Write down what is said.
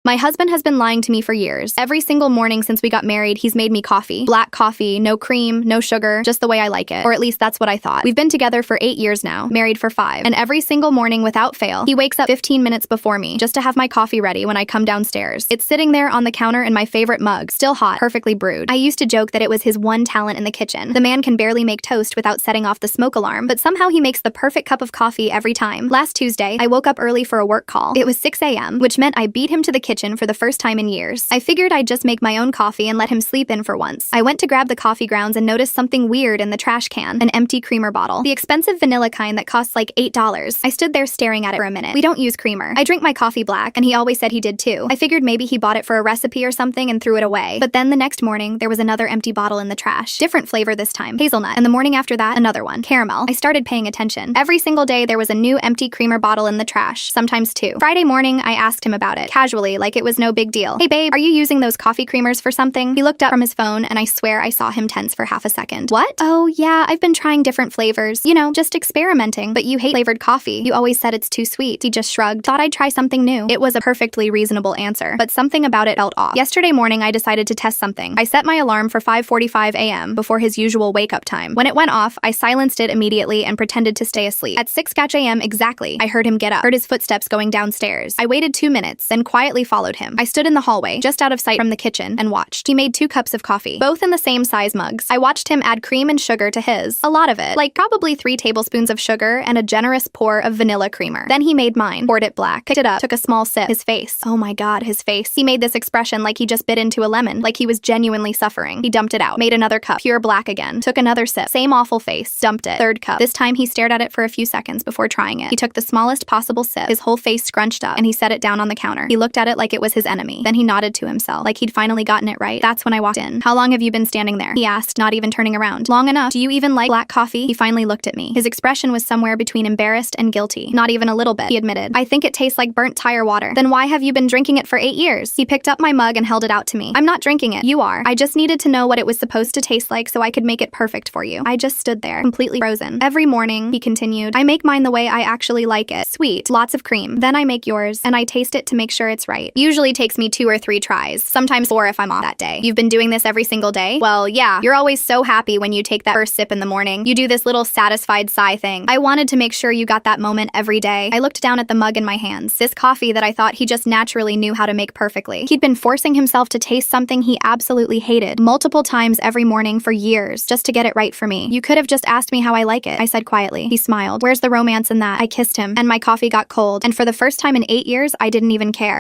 My husband has been lying to me for years. Every single morning since we got married, he's made me coffee. Black coffee, no cream, no sugar, just the way I like it. Or at least that's what I thought. We've been together for 8 years now, married for 5. And every single morning without fail, he wakes up 15 minutes before me just to have my coffee ready when I come downstairs. It's sitting there on the counter in my favorite mug, still hot, perfectly brewed. I used to joke that it was his one talent in the kitchen. The man can barely make toast without setting off the smoke alarm, but somehow he makes the perfect cup of coffee every time. Last Tuesday, I woke up early for a work call. It was 6 a.m., which meant I beat him to the kitchen for the first time in years. I figured I'd just make my own coffee and let him sleep in for once. I went to grab the coffee grounds and noticed something weird in the trash can, an empty creamer bottle. The expensive vanilla kind that costs like $8. I stood there staring at it for a minute. We don't use creamer. I drink my coffee black, and he always said he did too. I figured maybe he bought it for a recipe or something and threw it away. But then the next morning, there was another empty bottle in the trash. Different flavor this time, hazelnut. And the morning after that, another one, caramel. I started paying attention. Every single day, there was a new empty creamer bottle in the trash, sometimes 2. Friday morning, I asked him about it, casually, like it was no big deal. Hey babe, are you using those coffee creamers for something? He looked up from his phone, and I swear I saw him tense for half a second. What? Oh yeah, I've been trying different flavors. You know, just experimenting. But you hate flavored coffee. You always said it's too sweet. He just shrugged. Thought I'd try something new. It was a perfectly reasonable answer, but something about it felt off. Yesterday morning, I decided to test something. I set my alarm for 5:45 a.m. before his usual wake-up time. When it went off, I silenced it immediately and pretended to stay asleep. At 6 a.m. exactly, I heard him get up, heard his footsteps going downstairs. I waited 2 minutes, then quietly followed him. I stood in the hallway, just out of sight from the kitchen, and watched. He made 2 cups of coffee, both in the same size mugs. I watched him add cream and sugar to his. A lot of it, like probably 3 tablespoons of sugar and a generous pour of vanilla creamer. Then he made mine, poured it black, picked it up, took a small sip. His face. Oh my god, his face. He made this expression like he just bit into a lemon, like he was genuinely suffering. He dumped it out, made another cup, pure black again, took another sip, same awful face, dumped it. 3rd cup. This time he stared at it for a few seconds before trying it. He took the smallest possible sip, his whole face scrunched up, and he set it down on the counter. He looked at it like it was his enemy. Then he nodded to himself, like he'd finally gotten it right. That's when I walked in. How long have you been standing there? He asked, not even turning around. Long enough. Do you even like black coffee? He finally looked at me. His expression was somewhere between embarrassed and guilty. Not even a little bit, he admitted. I think it tastes like burnt tire water. Then why have you been drinking it for 8 years? He picked up my mug and held it out to me. I'm not drinking it. You are. I just needed to know what it was supposed to taste like so I could make it perfect for you. I just stood there, completely frozen. Every morning, he continued, I make mine the way I actually like it. Sweet, lots of cream. Then I make yours, and I taste it to make sure it's right. Usually takes me 2 or 3 tries, sometimes 4 if I'm off that day. You've been doing this every single day? Well, yeah. You're always so happy when you take that first sip in the morning. You do this little satisfied sigh thing. I wanted to make sure you got that moment every day. I looked down at the mug in my hands, this coffee that I thought he just naturally knew how to make perfectly. He'd been forcing himself to taste something he absolutely hated multiple times every morning for years just to get it right for me. You could have just asked me how I like it, I said quietly. He smiled. Where's the romance in that? I kissed him, and my coffee got cold, and for the first time in 8 years, I didn't even care.